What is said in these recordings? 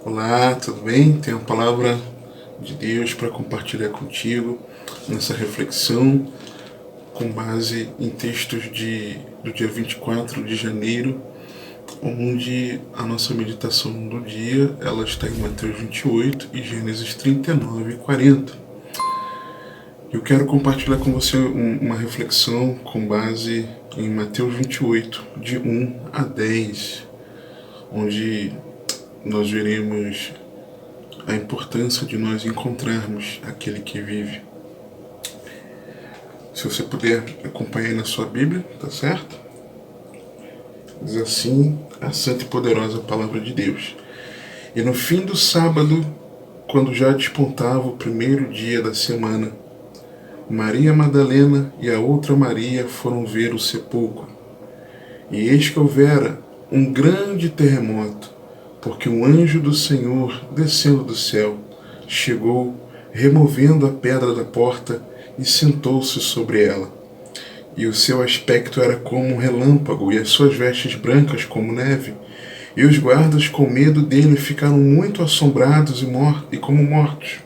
Olá, tudo bem? Tenho a palavra de Deus para compartilhar contigo nessa reflexão com base em textos do dia 24 de janeiro, onde a nossa meditação do dia ela está em Mateus 28 e Gênesis 39 e 40. Eu quero compartilhar com você uma reflexão com base em Mateus 28, de 1 a 10, onde nós veremos a importância de nós encontrarmos aquele que vive. Se você puder acompanhar na sua Bíblia, tá certo? Diz assim a santa e poderosa palavra de Deus. E no fim do sábado, quando já despontava o primeiro dia da semana, Maria Madalena e a outra Maria foram ver o sepulcro. E eis que houvera um grande terremoto, porque um anjo do Senhor, descendo do céu, chegou, removendo a pedra da porta, e sentou-se sobre ela. E o seu aspecto era como um relâmpago, e as suas vestes brancas como neve. E os guardas, com medo dele, ficaram muito assombrados e como mortos.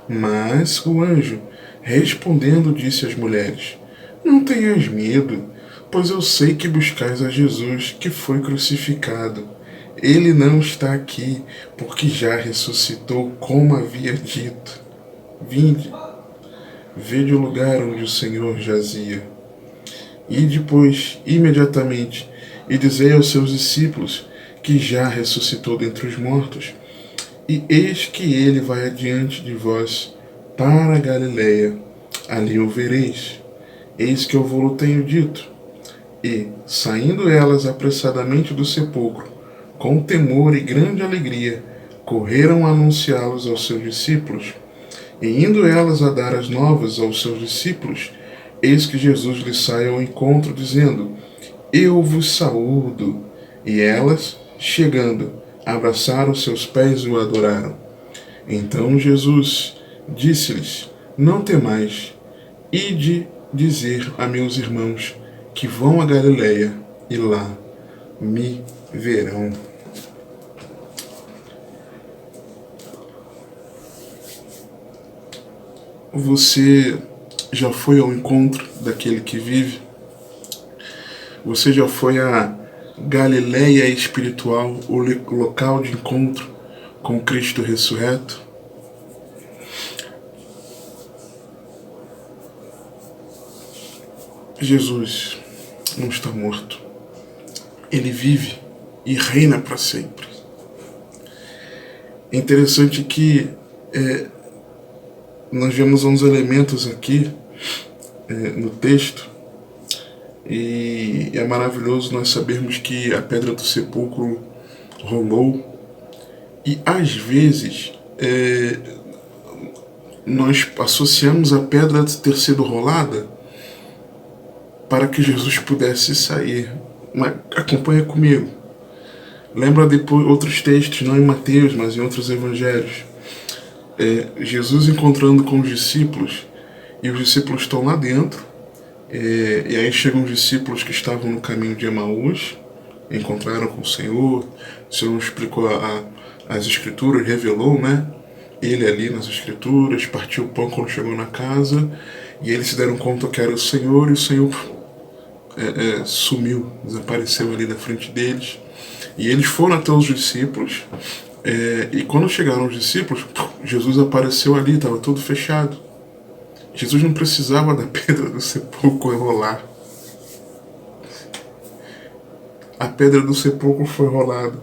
Mas o anjo, respondendo, disse às mulheres: Não tenhas medo, pois eu sei que buscais a Jesus, que foi crucificado. Ele não está aqui, porque já ressuscitou, como havia dito. Vinde, vede o lugar onde o Senhor jazia. E depois, imediatamente, e dizei aos seus discípulos que já ressuscitou dentre os mortos. E eis que ele vai adiante de vós para a Galileia. Ali o vereis. Eis que eu vou-lo tenho dito. E, saindo elas apressadamente do sepulcro, com temor e grande alegria, correram a anunciá-los aos seus discípulos. E indo elas a dar as novas aos seus discípulos, eis que Jesus lhes sai ao encontro, dizendo: Eu vos saúdo. E elas, chegando, abraçaram seus pés e o adoraram. Então Jesus disse-lhes: Não temais, ide dizer a meus irmãos que vão a Galileia, e lá me verão. Você já foi ao encontro daquele que vive? Você já foi a Galileia espiritual, o local de encontro com Cristo ressurreto? Jesus não está morto. Ele vive e reina para sempre. É interessante que nós vemos uns elementos aqui no texto, e é maravilhoso nós sabermos que a pedra do sepulcro rolou, e às vezes nós associamos a pedra ter sido rolada para que Jesus pudesse sair. Mas acompanha comigo. Lembra depois outros textos, não em Mateus, mas em outros evangelhos. Jesus encontrando com os discípulos, e os discípulos estão lá dentro, e aí chegam os discípulos que estavam no caminho de Emaús, encontraram com o Senhor explicou as escrituras, revelou, né? Ele ali nas escrituras, partiu o pão quando chegou na casa, e eles se deram conta que era o Senhor, e o Senhor sumiu, desapareceu ali da frente deles. E eles foram até os discípulos, e quando chegaram os discípulos, Jesus apareceu ali, estava tudo fechado. Jesus não precisava da pedra do sepulcro rolar. A pedra do sepulcro foi rolada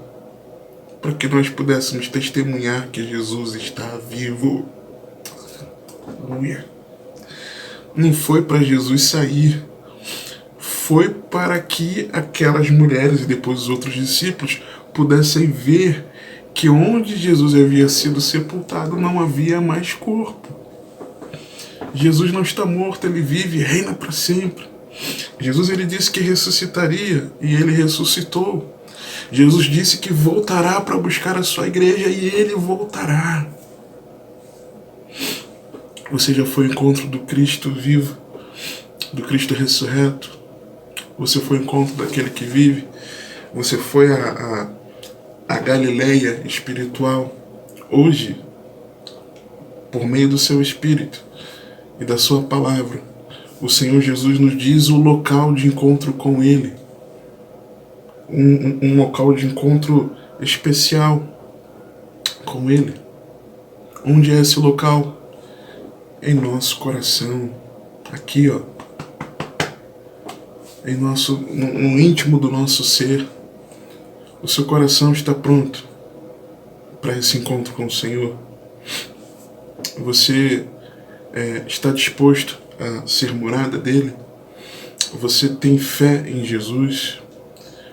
para que nós pudéssemos testemunhar que Jesus está vivo. Aleluia. Não foi para Jesus sair, foi para que aquelas mulheres e depois os outros discípulos pudessem ver que onde Jesus havia sido sepultado não havia mais corpo. Jesus não está morto, ele vive e reina para sempre. Jesus ele disse que ressuscitaria, e ele ressuscitou. Jesus disse que voltará para buscar a sua igreja, e ele voltará. Você já foi ao encontro do Cristo vivo, do Cristo ressurreto? Você foi ao encontro daquele que vive? Você foi a Galileia espiritual. Hoje, por meio do seu Espírito e da sua palavra, o Senhor Jesus nos diz o local de encontro com Ele. Um local de encontro especial com Ele. Onde é esse local? Em nosso coração. Aqui, ó. No íntimo do nosso ser. O seu coração está pronto para esse encontro com o Senhor? Você está disposto a ser morada dele? Você tem fé em Jesus?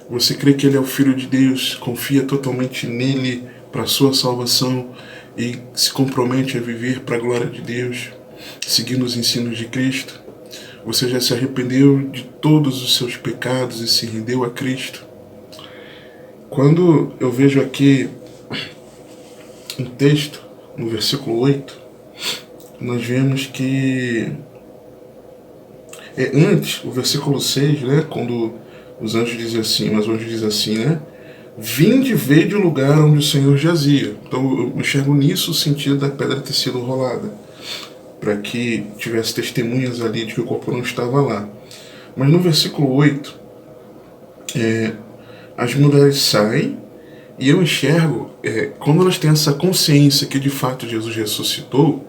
Você crê que ele é o Filho de Deus? Confia totalmente nele para a sua salvação e se compromete a viver para a glória de Deus, seguindo os ensinos de Cristo? Você já se arrependeu de todos os seus pecados e se rendeu a Cristo? Quando eu vejo aqui um texto, no versículo 8, nós vemos que antes, o versículo 6, né, quando os anjos dizem assim, mas o anjo diz assim, né? Vinde ver de lugar onde o Senhor jazia. Então eu enxergo nisso o sentido da pedra ter sido rolada, para que tivesse testemunhas ali de que o corpo não estava lá. Mas no versículo 8, as mulheres saem e eu enxergo, quando elas têm essa consciência que de fato Jesus ressuscitou,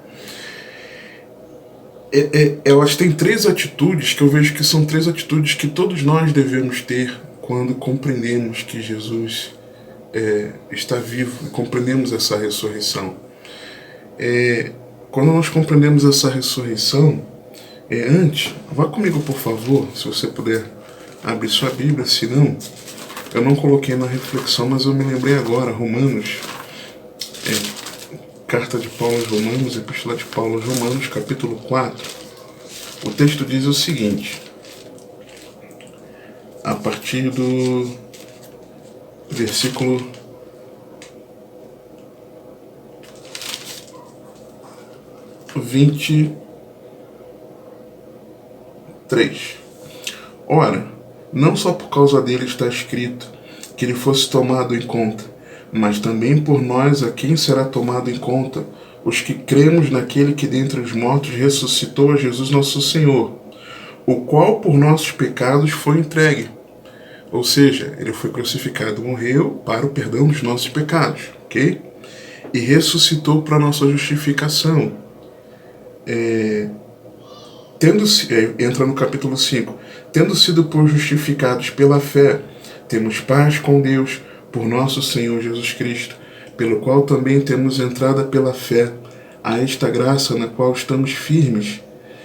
elas têm três atitudes que eu vejo que são três atitudes que todos nós devemos ter quando compreendemos que Jesus está vivo e compreendemos essa ressurreição. Quando nós compreendemos essa ressurreição, antes, vá comigo por favor, se você puder abrir sua Bíblia, se não, eu não coloquei na reflexão, mas eu me lembrei agora, Romanos, carta de Paulo aos Romanos, epístola de Paulo aos Romanos, capítulo 4, o texto diz o seguinte, a partir do versículo 23. Ora, não só por causa dele está escrito que ele fosse tomado em conta, mas também por nós a quem será tomado em conta, os que cremos naquele que dentre os mortos ressuscitou a Jesus nosso Senhor, o qual por nossos pecados foi entregue. Ou seja, ele foi crucificado, morreu para o perdão dos nossos pecados, ok? E ressuscitou para a nossa justificação. Entra no capítulo 5. Tendo sido por justificados pela fé, temos paz com Deus por nosso Senhor Jesus Cristo, pelo qual também temos entrada pela fé a esta graça na qual estamos firmes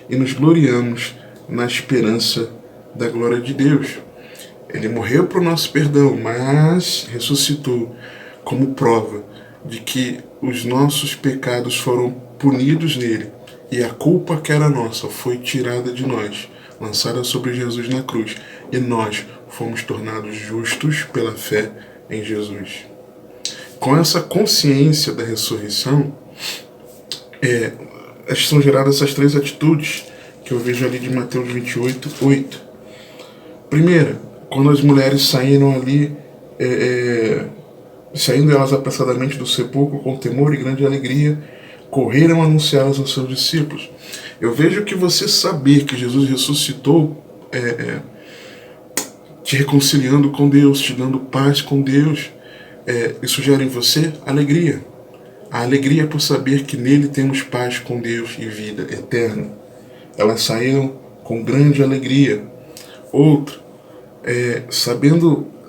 e nos gloriamos na esperança da glória de Deus. Ele morreu para o nosso perdão, mas ressuscitou como prova de que os nossos pecados foram punidos nele e a culpa que era nossa foi tirada de nós, lançada sobre Jesus na cruz, e nós fomos tornados justos pela fé em Jesus. Com essa consciência da ressurreição, são geradas essas três atitudes que eu vejo ali de Mateus 28, 8. Primeira, quando as mulheres saíram ali, saindo elas apressadamente do sepulcro com temor e grande alegria, correram a anunciá-las aos seus discípulos. Eu vejo que você saber que Jesus ressuscitou, te reconciliando com Deus, te dando paz com Deus, isso gera em você alegria. A alegria por saber que nele temos paz com Deus e vida eterna. Elas saíram com grande alegria. Outro,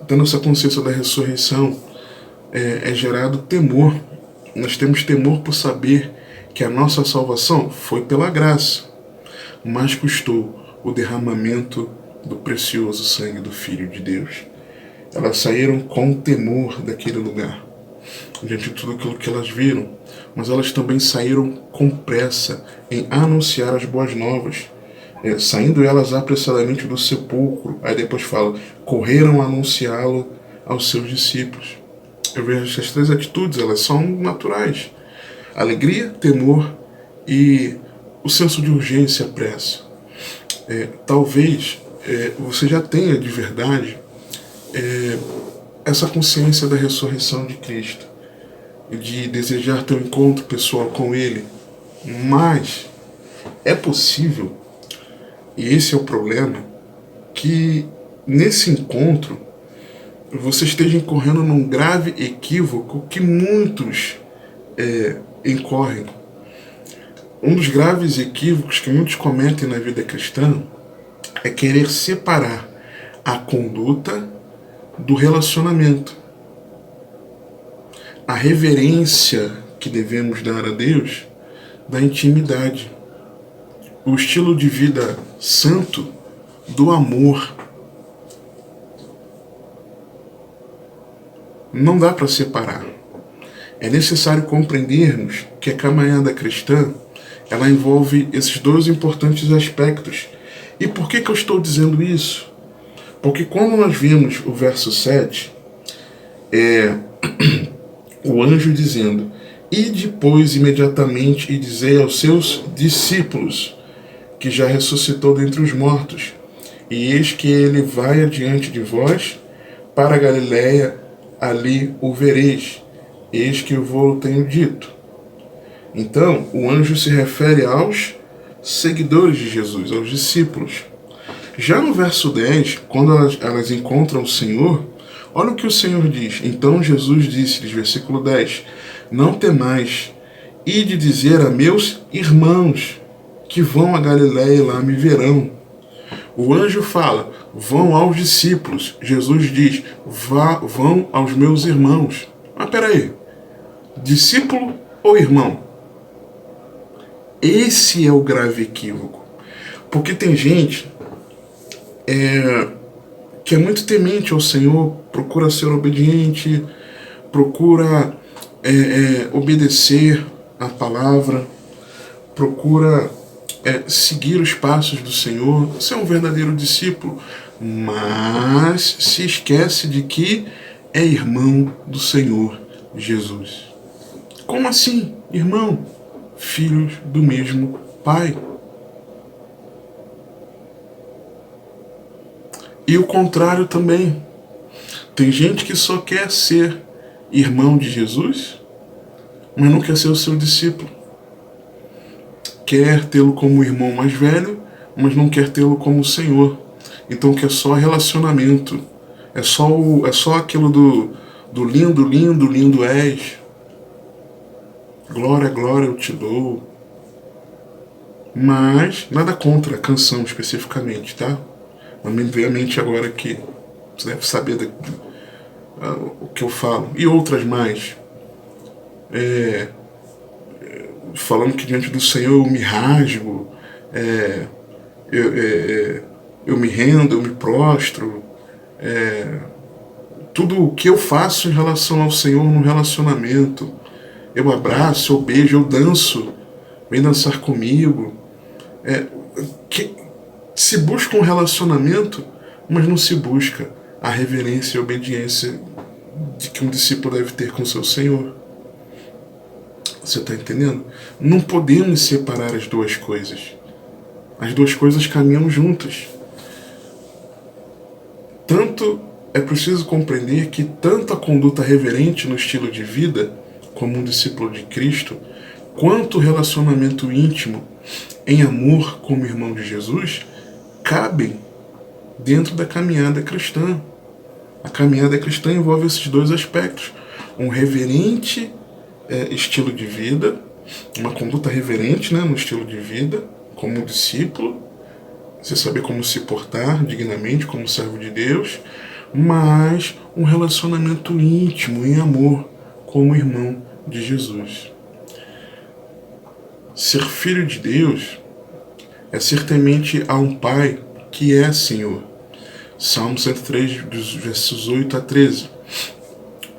tendo essa consciência da ressurreição, é gerado temor. Nós temos temor por saber que a nossa salvação foi pela graça, mas custou o derramamento do precioso sangue do Filho de Deus. Elas saíram com temor daquele lugar, diante de tudo aquilo que elas viram, mas elas também saíram com pressa em anunciar as boas novas, saindo elas apressadamente do sepulcro. Aí depois fala, correram a anunciá-lo aos seus discípulos. Eu vejo essas três atitudes, elas são naturais. Alegria, temor e o senso de urgência, pressa. Talvez você já tenha de verdade essa consciência da ressurreição de Cristo, de desejar ter um encontro pessoal com Ele, mas é possível, e esse é o problema, que nesse encontro você esteja incorrendo num grave equívoco que muitos incorrem. Um dos graves equívocos que muitos cometem na vida cristã é querer separar a conduta do relacionamento. A reverência que devemos dar a Deus da intimidade. O estilo de vida santo do amor. Não dá para separar. É necessário compreendermos que a caminhada cristã ela envolve esses dois importantes aspectos. E por que eu estou dizendo isso? Porque quando nós vimos o verso 7, o anjo dizendo: "E depois imediatamente e dizei aos seus discípulos que já ressuscitou dentre os mortos, e eis que ele vai adiante de vós para a Galiléia, ali o vereis, eis que eu vou tenho dito." Então, o anjo se refere aos seguidores de Jesus, aos discípulos. Já no verso 10, quando elas encontram o Senhor, olha o que o Senhor diz. Então Jesus disse-lhes, versículo 10, "Não temais, ide dizer a meus irmãos que vão a Galiléia e lá me verão." O anjo fala, vão aos discípulos. Jesus diz, vão aos meus irmãos. Mas peraí, discípulo ou irmão? Esse é o grave equívoco. Porque tem gente que é muito temente ao Senhor, procura ser obediente, procura obedecer a palavra, procura seguir os passos do Senhor, ser um verdadeiro discípulo, mas se esquece de que é irmão do Senhor Jesus. Como assim, irmão? Filhos do mesmo Pai. E o contrário também. Tem gente que só quer ser irmão de Jesus, mas não quer ser o seu discípulo. Quer tê-lo como irmão mais velho, mas não quer tê-lo como Senhor. Então quer só relacionamento. É só aquilo do lindo, lindo, lindo és. Glória, glória eu te dou. Mas nada contra a canção especificamente, tá? Não me vem à mente agora que você deve saber o que eu falo. E outras mais. Falando que diante do Senhor eu me rasgo, eu me rendo, eu me prostro. Tudo o que eu faço em relação ao Senhor no relacionamento. Eu abraço, eu beijo, eu danço. Vem dançar comigo. Se busca um relacionamento, mas não se busca a reverência e a obediência de que um discípulo deve ter com seu Senhor. Você está entendendo? Não podemos separar as duas coisas. As duas coisas caminham juntas. Tanto é preciso compreender que tanto a conduta reverente no estilo de vida, como um discípulo de Cristo, quanto o relacionamento íntimo em amor como irmão de Jesus, cabem dentro da caminhada cristã. A caminhada cristã envolve esses dois aspectos. Um reverente estilo de vida, uma conduta reverente, no estilo de vida, como discípulo, você saber como se portar dignamente como servo de Deus, mas um relacionamento íntimo em amor como irmão de Jesus. Ser filho de Deus é ser temente a um Pai que é Senhor. Salmo 103, dos versos 8 a 13.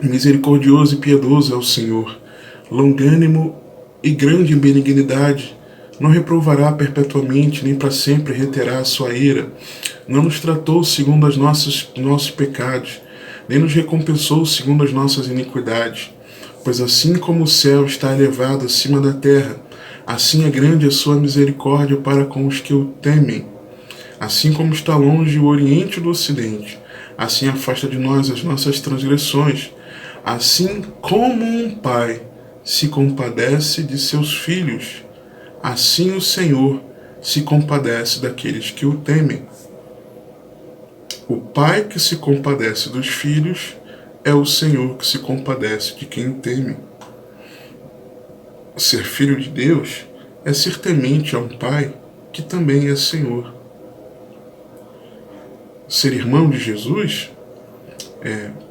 Misericordioso e piedoso é o Senhor, longânimo e grande em benignidade, não reprovará perpetuamente, nem para sempre reterá a sua ira. Não nos tratou segundo os nossos pecados, nem nos recompensou segundo as nossas iniquidades. Pois assim como o céu está elevado acima da terra, assim é grande a sua misericórdia para com os que o temem. Assim como está longe o oriente do ocidente, assim afasta de nós as nossas transgressões. Assim como um pai se compadece de seus filhos, assim o Senhor se compadece daqueles que o temem. O pai que se compadece dos filhos é o Senhor que se compadece de quem o teme. Ser filho de Deus é ser temente a um pai que também é Senhor. Ser irmão de Jesus,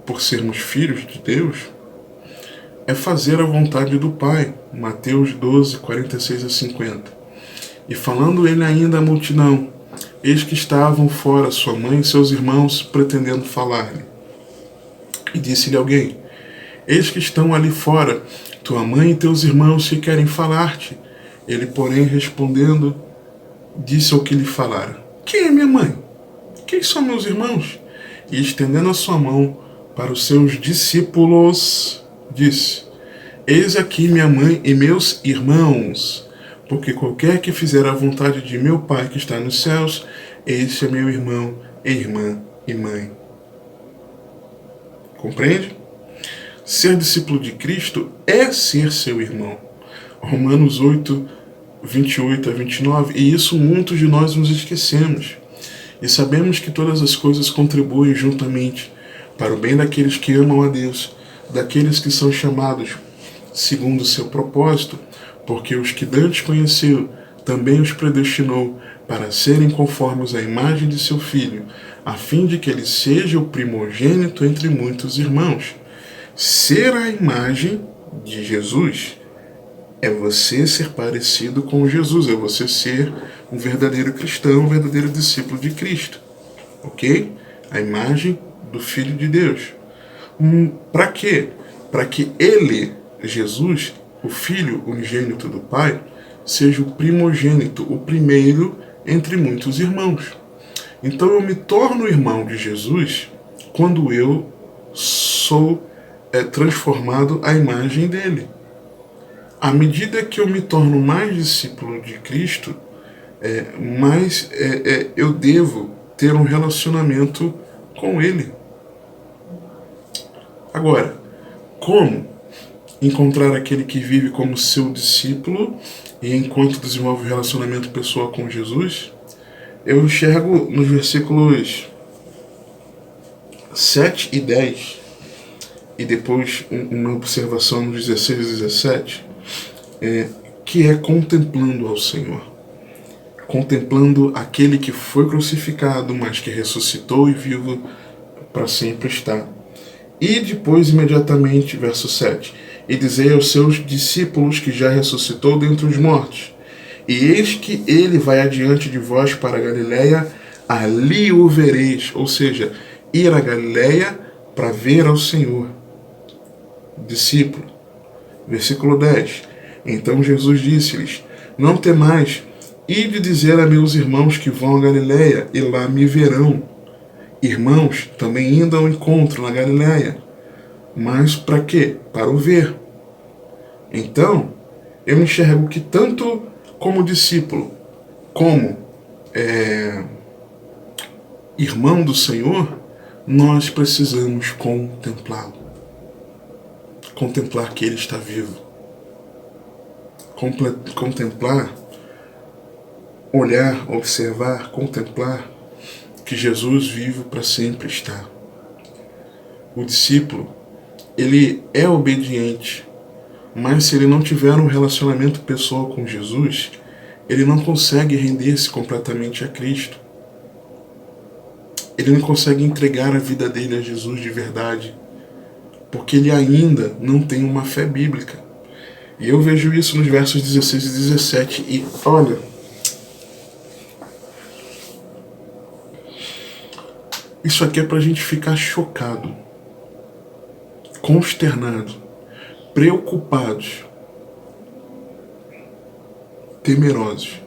por sermos filhos de Deus, é fazer a vontade do Pai. Mateus 12, 46 a 50. E falando ele ainda à multidão, eis que estavam fora sua mãe e seus irmãos pretendendo falar-lhe. E disse-lhe alguém: eis que estão ali fora tua mãe e teus irmãos que querem falar-te. Ele, porém, respondendo, disse ao que lhe falara: quem é minha mãe? Quem são meus irmãos? E estendendo a sua mão para os seus discípulos, disse: eis aqui minha mãe e meus irmãos, porque qualquer que fizer a vontade de meu Pai que está nos céus, esse é meu irmão e irmã e mãe. Compreende? Ser discípulo de Cristo é ser seu irmão. Romanos 8, 28 a 29, e isso muitos de nós nos esquecemos. E sabemos que todas as coisas contribuem juntamente para o bem daqueles que amam a Deus, daqueles que são chamados segundo o seu propósito, porque os que dantes conheceu, também os predestinou para serem conformes à imagem de seu Filho, a fim de que ele seja o primogênito entre muitos irmãos. Ser a imagem de Jesus é você ser parecido com Jesus, é você ser um verdadeiro cristão, um verdadeiro discípulo de Cristo, ok? A imagem do Filho de Deus. Para quê? Para que ele, Jesus, o Filho unigênito do Pai, seja o primogênito, o primeiro entre muitos irmãos. Então eu me torno irmão de Jesus quando eu sou transformado à imagem dele. À medida que eu me torno mais discípulo de Cristo, mais eu devo ter um relacionamento com ele. Agora, como encontrar aquele que vive como seu discípulo e enquanto desenvolve um relacionamento pessoal com Jesus? Eu enxergo nos versículos 7 e 10, e depois uma observação nos 16 e 17, que é contemplando ao Senhor. Contemplando aquele que foi crucificado, mas que ressuscitou e vivo para sempre está. E depois, imediatamente, verso 7, e dizei aos seus discípulos que já ressuscitou dentre os mortos, e eis que ele vai adiante de vós para a Galiléia, ali o vereis, ou seja, ir a Galiléia para ver ao Senhor. Discípulo. Versículo 10. Então Jesus disse-lhes: não temais, ide dizer a meus irmãos que vão a Galiléia, e lá me verão. Irmãos também indo ao encontro na Galiléia. Mas para quê? Para o ver. Então, eu enxergo que tanto como discípulo, como irmão do Senhor, nós precisamos contemplá-lo. Contemplar que ele está vivo. Contemplar, olhar, observar, contemplar que Jesus vivo para sempre está. O discípulo, ele é obediente, mas se ele não tiver um relacionamento pessoal com Jesus, ele não consegue render-se completamente a Cristo. Ele não consegue entregar a vida dele a Jesus de verdade, porque ele ainda não tem uma fé bíblica. E eu vejo isso nos versos 16 e 17, e olha, isso aqui é para a gente ficar chocado, consternado, preocupados, temerosos.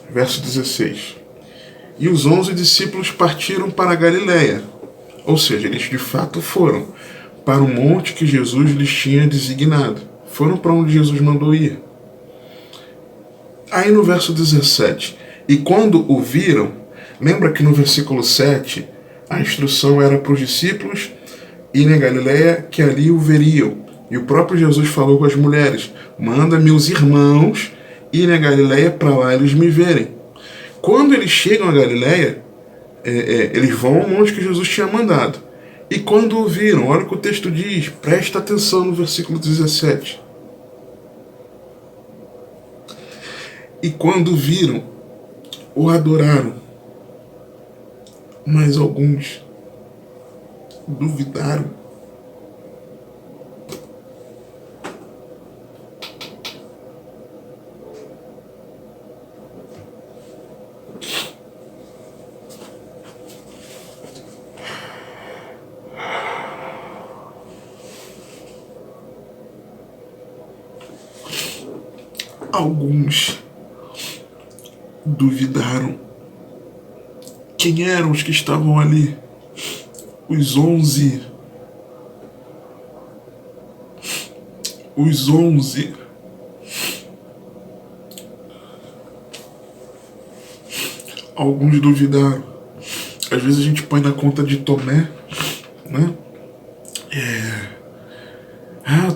Verso 16. E os 11 discípulos partiram para a Galiléia, ou seja, eles de fato foram para o monte que Jesus lhes tinha designado. Foram para onde Jesus mandou ir. Aí no verso 17, e quando o viram, Lembra que no versículo 7, a instrução era para os discípulos irem a Galileia, que ali o veriam. E o próprio Jesus falou com as mulheres: manda meus irmãos irem a Galileia, para lá eles me verem. Quando eles chegam a Galileia, eles vão ao monte que Jesus tinha mandado. E quando o viram, olha o que o texto diz, presta atenção no versículo 17. E quando viram, o adoraram, mas alguns duvidaram. Alguns duvidaram. Quem eram os que estavam ali? Os 11. Os 11. Alguns duvidaram. Às vezes a gente põe na conta de Tomé, né?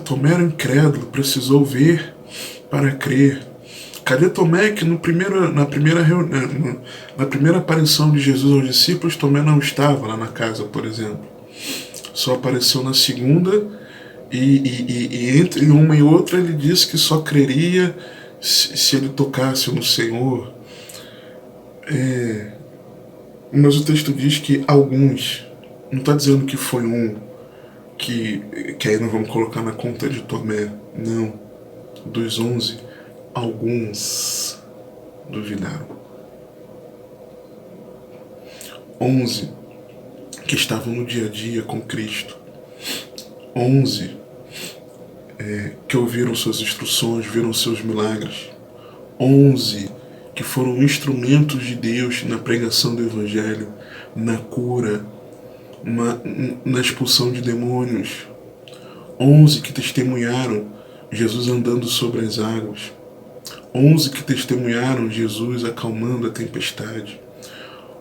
Tomé era incrédulo, precisou ver para crer. Cadê Tomé que na primeira aparição de Jesus aos discípulos, Tomé não estava lá na casa, por exemplo. Só apareceu na segunda e entre uma e outra ele disse que só creria se ele tocasse no Senhor. Mas o texto diz que alguns, não está dizendo que foi um, que aí nós vamos colocar na conta de Tomé, não. Dos 11, alguns duvidaram. 11 que estavam no dia a dia com Cristo. 11 que ouviram suas instruções, viram seus milagres. 11 que foram instrumentos de Deus na pregação do Evangelho, na cura, na expulsão de demônios. 11 que testemunharam Jesus andando sobre as águas. 11 que testemunharam Jesus acalmando a tempestade.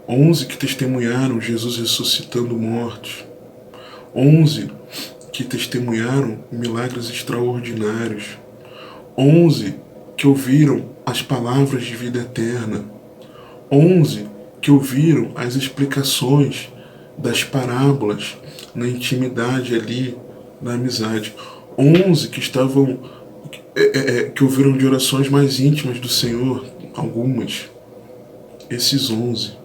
11 que testemunharam Jesus ressuscitando mortos. 11 que testemunharam milagres extraordinários. 11 que ouviram as palavras de vida eterna. 11 que ouviram as explicações das parábolas na intimidade ali, na amizade. 11 que estavam que ouviram de orações mais íntimas do Senhor, algumas. Esses 11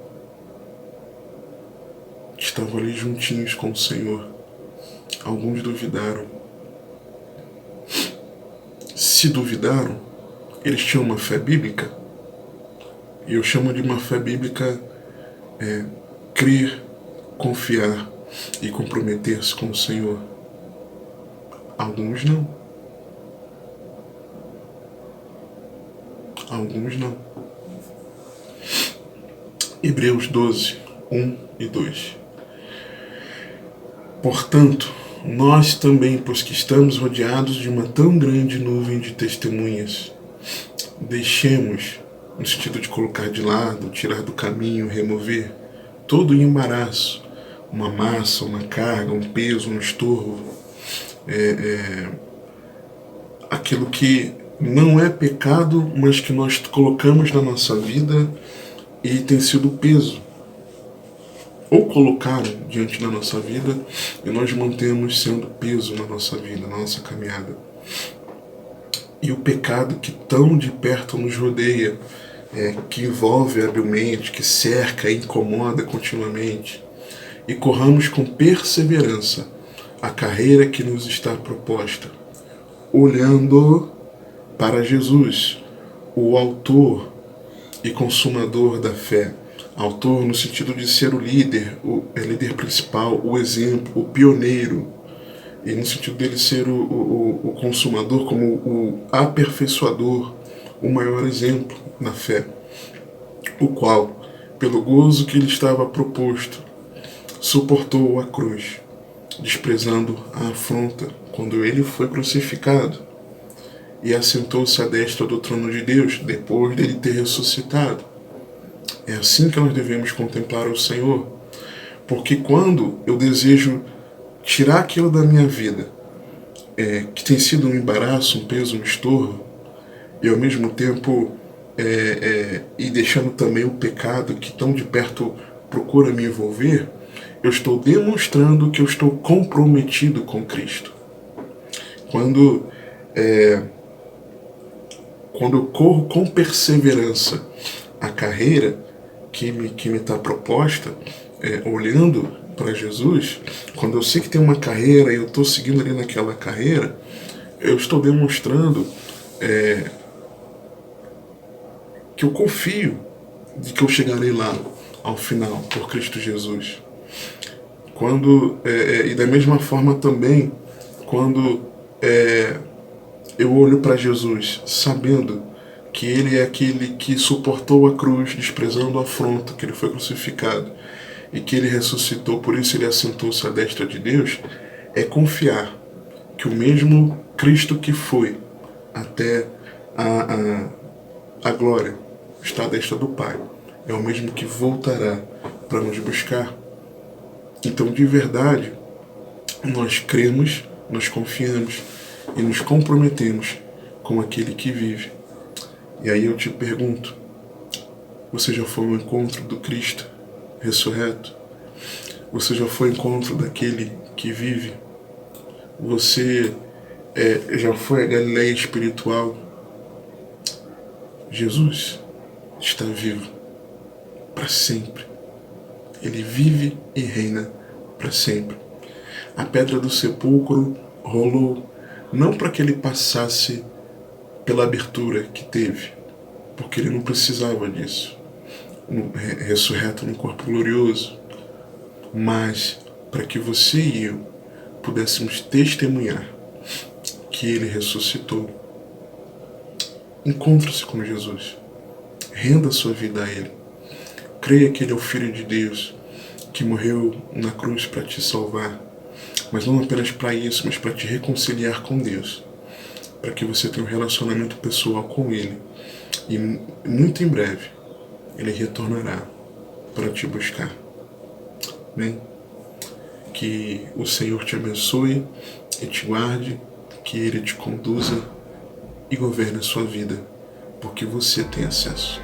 estavam ali juntinhos com o Senhor. Alguns duvidaram. Se duvidaram, eles tinham uma fé bíblica. E eu chamo de uma fé bíblica crer, confiar e comprometer-se com o Senhor. Alguns não. Alguns não. Hebreus 12, 1 e 2. Portanto, nós também, pois que estamos rodeados de uma tão grande nuvem de testemunhas, deixemos, no sentido de colocar de lado, tirar do caminho, remover todo o embaraço, uma massa, uma carga, um peso, um estorvo, aquilo que não é pecado, mas que nós colocamos na nossa vida e tem sido peso, ou colocaram diante da nossa vida e nós mantemos sendo peso na nossa vida, na nossa caminhada. E o pecado que tão de perto nos rodeia, que envolve habilmente, que cerca e incomoda continuamente, e corramos com perseverança a carreira que nos está proposta, olhando para Jesus, o autor e consumador da fé. Autor no sentido de ser o líder principal, o exemplo, o pioneiro, e no sentido dele ser o consumador como o aperfeiçoador, o maior exemplo na fé, o qual, pelo gozo que lhe estava proposto, suportou a cruz, desprezando a afronta, quando ele foi crucificado, e assentou-se à destra do trono de Deus, depois dele ter ressuscitado. É assim que nós devemos contemplar o Senhor. Porque quando eu desejo tirar aquilo da minha vida, que tem sido um embaraço, um peso, um estorvo, e ao mesmo tempo e deixando também o pecado que tão de perto procura me envolver, eu estou demonstrando que eu estou comprometido com Cristo. Quando eu corro com perseverança a carreira que me está proposta, olhando para Jesus, quando eu sei que tem uma carreira e eu estou seguindo ali naquela carreira, eu estou demonstrando que eu confio de que eu chegarei lá ao final por Cristo Jesus. E da mesma forma também, quando eu olho para Jesus sabendo que Ele é aquele que suportou a cruz, desprezando a afronta, que Ele foi crucificado e que Ele ressuscitou, por isso Ele assentou-se à destra de Deus, é confiar que o mesmo Cristo que foi até a glória, está à destra do Pai, é o mesmo que voltará para nos buscar. Então, de verdade, nós cremos, nós confiamos e nos comprometemos com aquele que vive. E aí eu te pergunto, você já foi ao encontro do Cristo ressurreto? Você já foi ao encontro daquele que vive? Você já foi à Galileia espiritual? Jesus está vivo para sempre. Ele vive e reina para sempre. A pedra do sepulcro rolou não para que ele passasse pela abertura que teve, porque ele não precisava disso, ressurreto no corpo glorioso, mas para que você e eu pudéssemos testemunhar que ele ressuscitou. Encontre-se com Jesus, renda sua vida a ele, creia que ele é o Filho de Deus, que morreu na cruz para te salvar, mas não apenas para isso, mas para te reconciliar com Deus, para que você tenha um relacionamento pessoal com Ele. E muito em breve, Ele retornará para te buscar. Amém? Que o Senhor te abençoe e te guarde, que Ele te conduza e governe a sua vida, porque você tem acesso.